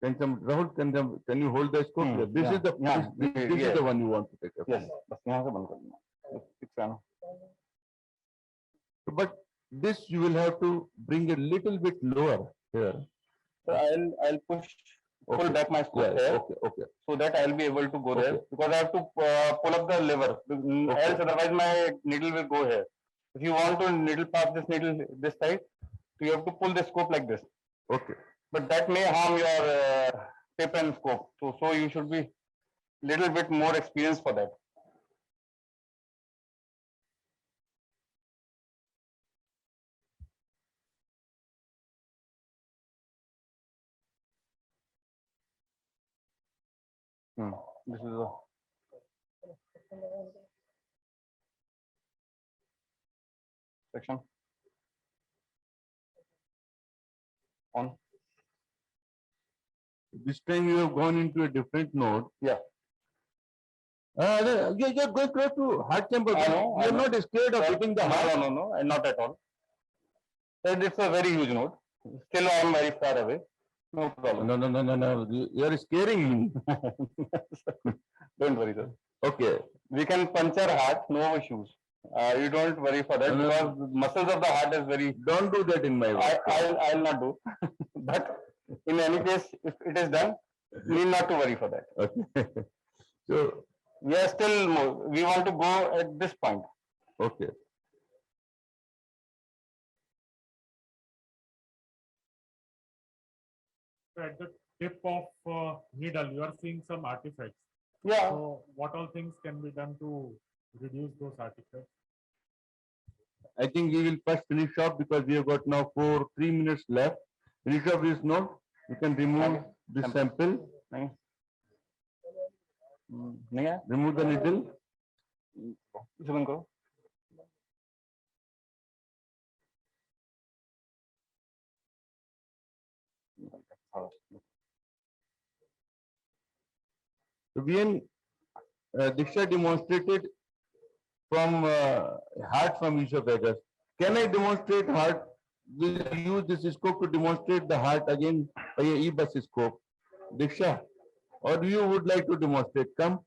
Rahul, can you hold the scope here? This is the this is the one you want to take. Yes. But this you will have to bring a little bit lower here. So I'll push. Pull back my scope here, so that I'll be able to go there, because I have to pull up the lever. Else, otherwise my needle will go here. If you want to needle pass this needle this side, so you have to pull the scope like this. Okay. But that may harm your tip and scope. So you should be little bit more experienced for that. This is a section on. This time you have gone into a different node. Yeah. You're going close to heart chamber. I know, You're not scared of hitting the heart. No, and not at all. And it's a very huge node. Still, I am very far away. No problem. No. You're scaring me. Don't worry, sir. Okay. We can puncture heart, no issues. You don't worry for that because muscles of the heart is very. Don't do that in my way. I'll not do. But in any case, if it is done, we need not to worry for that. Okay. So We are still more. We want to go at this point. okay. At the tip of needle, you are seeing some artifacts. Yeah. So what all things can be done to reduce those artifacts? I think we will first finish off because we have got now 3 minutes left. Finish off this node. You can remove the sample. नहीं है Remove the needle. इसे बंद करो. So Diksha demonstrated from heart from esophagus. Can I demonstrate heart? Will you use this scope to demonstrate the heart again by a EBUS scope? Diksha, or you would like to demonstrate? Come.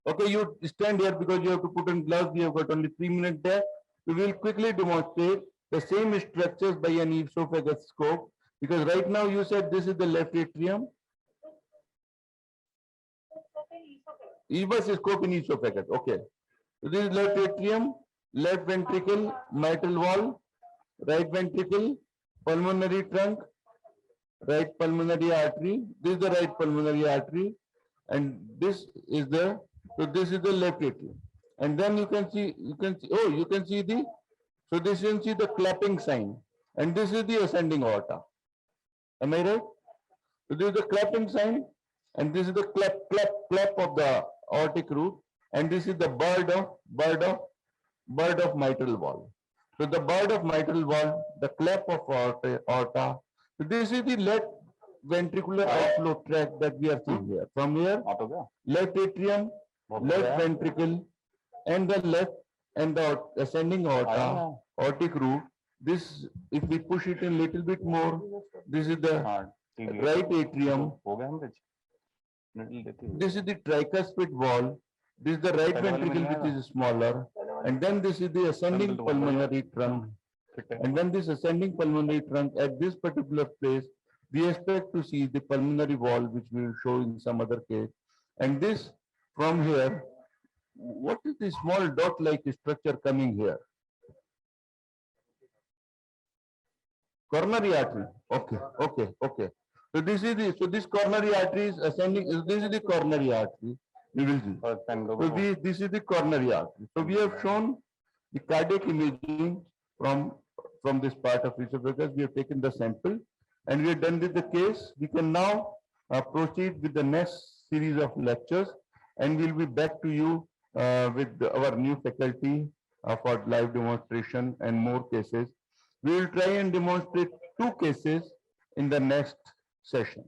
Okay, you stand here because you have to put on gloves. We have got only 3 minutes there. We will quickly demonstrate the same structures by an esophagus scope because right now you said this is the left atrium. EBUS scope in esophagus. Okay. So this is left atrium, left ventricle, mitral wall, right ventricle, pulmonary trunk, right pulmonary artery. This is the right pulmonary artery, and this is the left atrium. And then you can see the. So this you can see the clapping sign, and this is the ascending aorta. Am I right? So this is the clapping sign, and this is the clap of the aortic root, and this is the bird of mitral wall. So the bird of mitral wall, the clap of aorta. So this is the left ventricular outflow tract that we are seeing here. From here, left atrium, left ventricle, and the ascending aorta, aortic root. This, if we push it in a little bit more, this is the right atrium. This is the tricuspid wall. This is the right ventricle, which is smaller. And then this is the ascending pulmonary trunk. And then this ascending pulmonary trunk, at this particular place, we expect to see the pulmonary wall, which we will show in some other case. And this, from here, what is the small dot-like structure coming here? Coronary artery. Okay. So this is this coronary artery is ascending. This is the coronary artery. We will see. So this is the coronary artery. So we have shown the cardiac imaging from this part of esophagus. We have taken the sample and we are done with the case. We can now proceed with the next series of lectures, and we'll be back to you with our new faculty for live demonstration and more cases. We will try and demonstrate 2 cases in the next session.